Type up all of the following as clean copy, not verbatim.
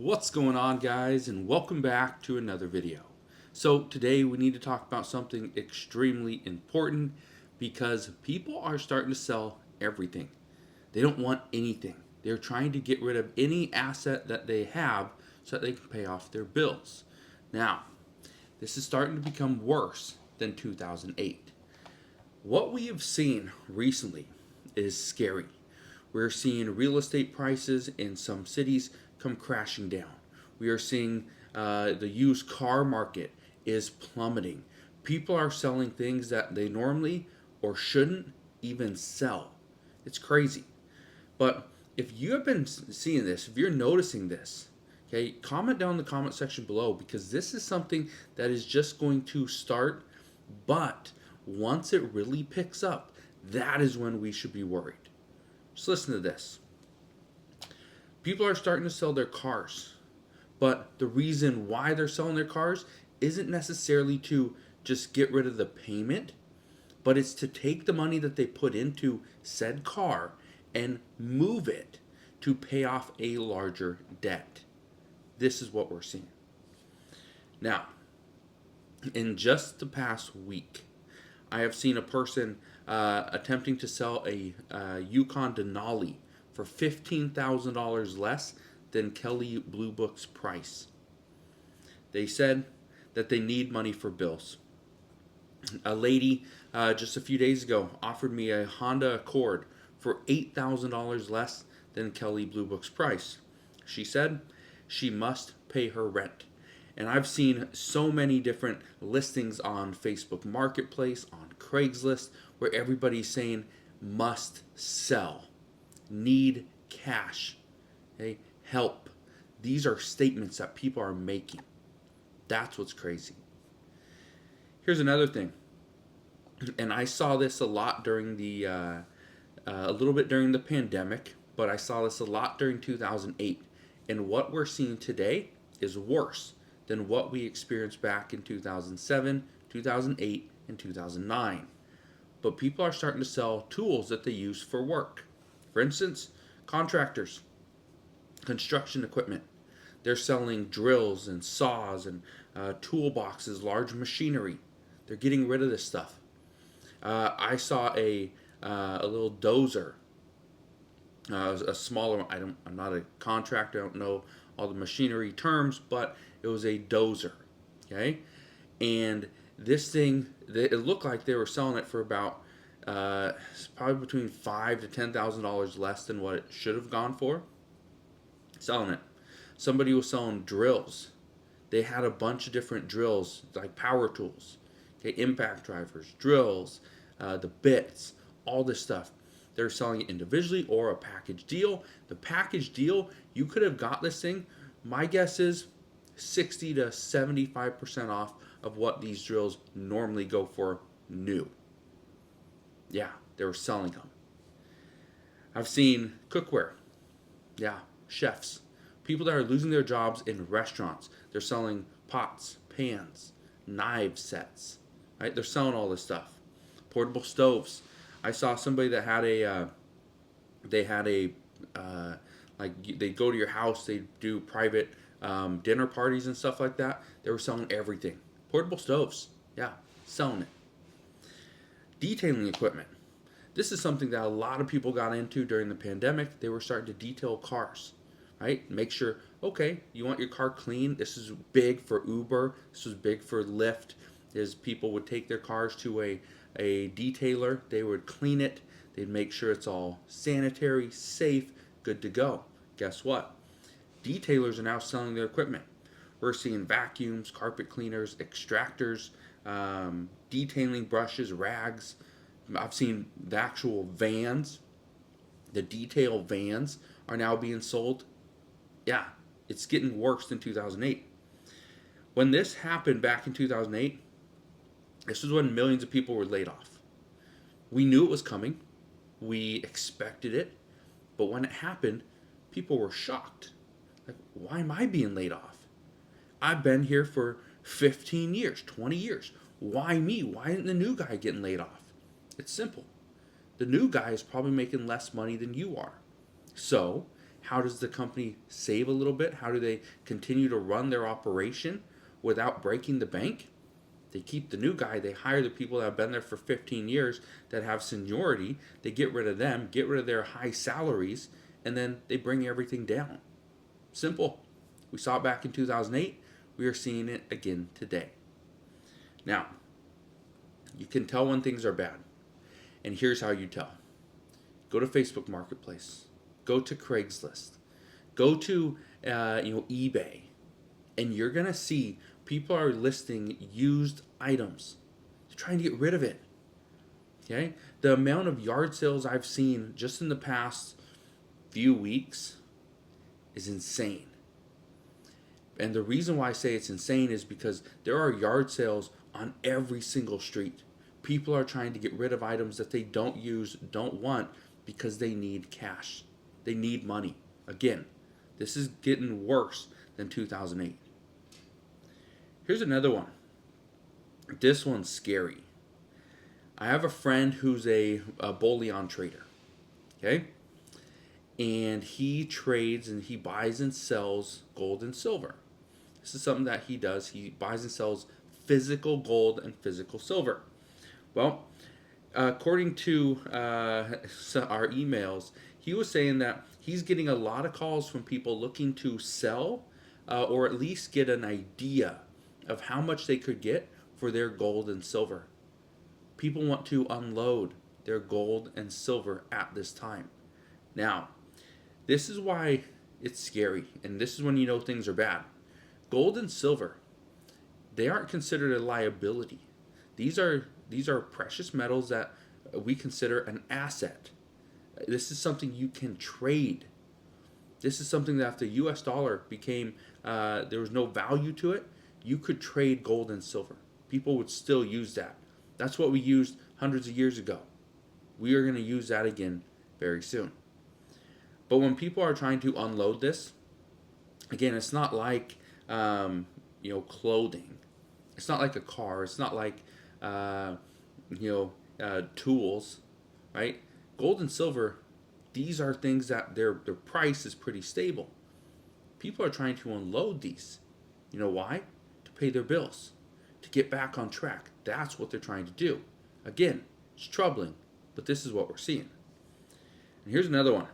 What's going on, guys, and welcome back to another video. So today we need to talk about something extremely important because people are starting to sell everything. They don't want anything. They're trying to get rid of any asset that they have so that they can pay off their bills. Now, this is starting to become worse than 2008. What we have seen recently is scary. We're seeing real estate prices in some cities come crashing down. We are seeing the used car market is plummeting. People are selling things that they normally or shouldn't even sell. It's crazy. But if you have been seeing this, if you're noticing this, okay, comment down in the comment section below because this is something that is just going to start, but once it really picks up, that is when we should be worried. Just listen to this. People are starting to sell their cars, but the reason why they're selling their cars isn't necessarily to just get rid of the payment, but it's to take the money that they put into said car and move it to pay off a larger debt. This is what we're seeing. Now, in just the past week, I have seen a person attempting to sell a Yukon Denali for $15,000 less than Kelly Blue Book's price. They said that they need money for bills. A lady just a few days ago offered me a Honda Accord for $8,000 less than Kelly Blue Book's price. She said she must pay her rent. And I've seen so many different listings on Facebook Marketplace, on Craigslist, where everybody's saying must sell, need cash, okay? Help. These are statements that people are making. That's what's crazy. Here's another thing, and I saw this a lot during a little bit during the pandemic, but I saw this a lot during 2008. And what we're seeing today is worse than what we experienced back in 2007, 2008, and 2009. But people are starting to sell tools that they use for work. For instance, contractors, construction equipment. They're selling drills and saws and toolboxes, large machinery. They're getting rid of this stuff. I saw a little dozer, a smaller. I'm not a contractor. I don't know all the machinery terms, but it was a dozer. Okay, and this thing, it looked like they were selling it for about probably between $5,000 to $10,000 less than what it should have gone for. Selling it. Somebody was selling drills. They had a bunch of different drills, like power tools, okay, impact drivers, drills, the bits, all this stuff. They're selling it individually or a package deal. The package deal, you could have got this thing, my guess is 60 to 75% off of what these drills normally go for new. Yeah, they were selling them. I've seen cookware. Yeah, chefs. People that are losing their jobs in restaurants. They're selling pots, pans, knife sets. Right? They're selling all this stuff. Portable stoves. I saw somebody that had like they go to your house, they do private dinner parties and stuff like that. They were selling everything. Portable stoves. Yeah, selling it. Detailing equipment. This is something that a lot of people got into during the pandemic. They were starting to detail cars, right? Make sure, okay, you want your car clean. This is big for Uber. This was big for Lyft. Is people would take their cars to a detailer. They would clean it. They'd make sure it's all sanitary, safe, good to go. Guess what? Detailers are now selling their equipment. We're seeing vacuums, carpet cleaners, extractors, detailing brushes, rags. I've seen the actual vans, the detail vans are now being sold. Yeah, it's getting worse than 2008. When this happened back in 2008, this was when millions of people were laid off. We knew it was coming. We expected it. But when it happened, people were shocked. Like, why am I being laid off? I've been here for 15 years, 20 years. Why me? Why isn't the new guy getting laid off? It's simple. The new guy is probably making less money than you are. So, How does the company save a little bit? How do they continue to run their operation without breaking the bank? They keep the new guy. They hire the people that have been there for 15 years that have seniority. They get rid of them, get rid of their high salaries, and then they bring everything down. Simple. We saw it back in 2008. We are seeing it again today. Now, you can tell when things are bad. And here's how you tell. Go to Facebook Marketplace. Go to Craigslist. Go to eBay. And you're going to see people are listing used items. They're trying to get rid of it. Okay? The amount of yard sales I've seen just in the past few weeks is insane. And the reason why I say it's insane is because there are yard sales on every single street. People are trying to get rid of items that they don't use, don't want, because they need cash. They need money. Again, this is getting worse than 2008. Here's another one. This one's scary. I have a friend who's a bullion trader. Okay? And he trades and he buys and sells gold and silver. This is something that he does. He buys and sells physical gold and physical silver. Well, according to our emails, he was saying that he's getting a lot of calls from people looking to sell or at least get an idea of how much they could get for their gold and silver. People want to unload their gold and silver at this time. Now, this is why it's scary, and this is when you know things are bad. Gold and silver, they aren't considered a liability. These are precious metals that we consider an asset. This is something you can trade. This is something that if the US dollar became, there was no value to it, you could trade gold and silver. People would still use that. That's what we used hundreds of years ago. We are going to use that again very soon. But when people are trying to unload this, again, it's not like clothing. It's not like a car. It's not like tools, right? Gold and silver, these are things that their price is pretty stable. People are trying to unload these. You know why? To pay their bills, to get back on track. That's what they're trying to do. Again, it's troubling, but this is what we're seeing. And here's another one.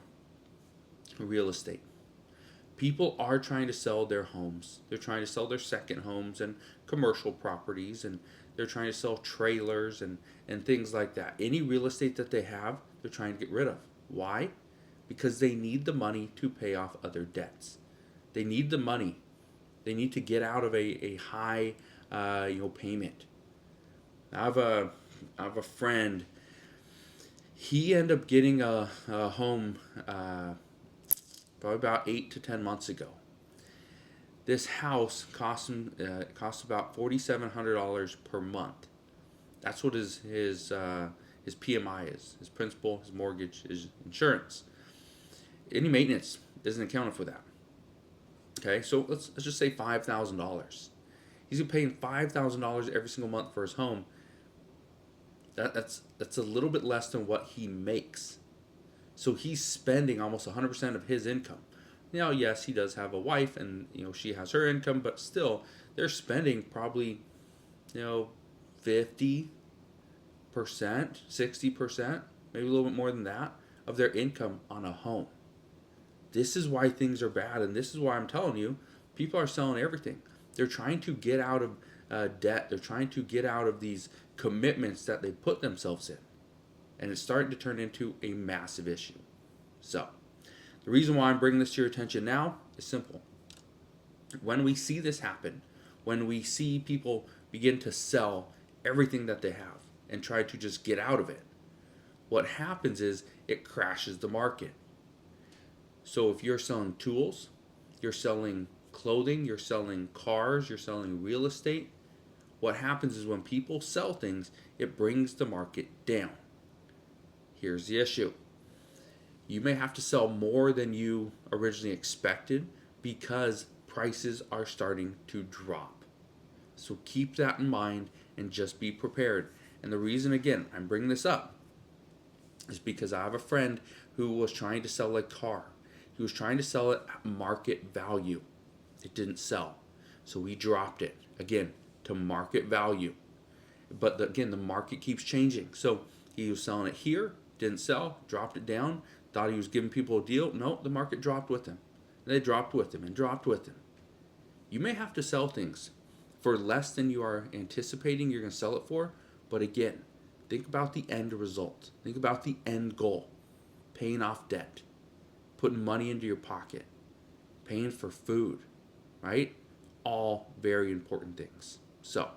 Real estate. People are trying to sell their homes. They're trying to sell their second homes and commercial properties, and they're trying to sell trailers and things like that. Any real estate that they have, they're trying to get rid of. Why? Because they need the money to pay off other debts. They need the money. They need to get out of a high payment. I have a friend. He ended up getting a home probably about 8 to 10 months ago. This house cost about $4,700 per month. That's what his PMI is. His principal, his mortgage, his insurance. Any maintenance isn't accounted for that. Okay, so let's just say $5,000. He's paying $5,000 every single month for his home. That's a little bit less than what he makes. So he's spending almost 100% of his income. Now, yes, he does have a wife, and she has her income, but still, they're spending probably 50%, 60%, maybe a little bit more than that of their income on a home. This is why things are bad, and this is why I'm telling you, people are selling everything. They're trying to get out of debt. They're trying to get out of these commitments that they put themselves in. And it's starting to turn into a massive issue. So, the reason why I'm bringing this to your attention now is simple. When we see this happen, when we see people begin to sell everything that they have and try to just get out of it, what happens is it crashes the market. So if you're selling tools, you're selling clothing, you're selling cars, you're selling real estate, what happens is when people sell things, it brings the market down. Here's the issue. You may have to sell more than you originally expected because prices are starting to drop. So keep that in mind and just be prepared. And the reason, again, I'm bringing this up is because I have a friend who was trying to sell a car. He was trying to sell it at market value. It didn't sell. So he dropped it, again, to market value. But again, the market keeps changing. So he was selling it here, didn't sell, dropped it down, thought he was giving people a deal. No, the market dropped with him. They dropped with him and dropped with him. You may have to sell things for less than you are anticipating you're going to sell it for. But again, think about the end result. Think about the end goal. Paying off debt, putting money into your pocket, paying for food, right? All very important things. So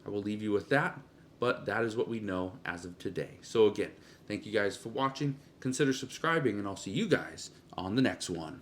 I will leave you with that, but that is what we know as of today. So again, thank you guys for watching. Consider subscribing, and I'll see you guys on the next one.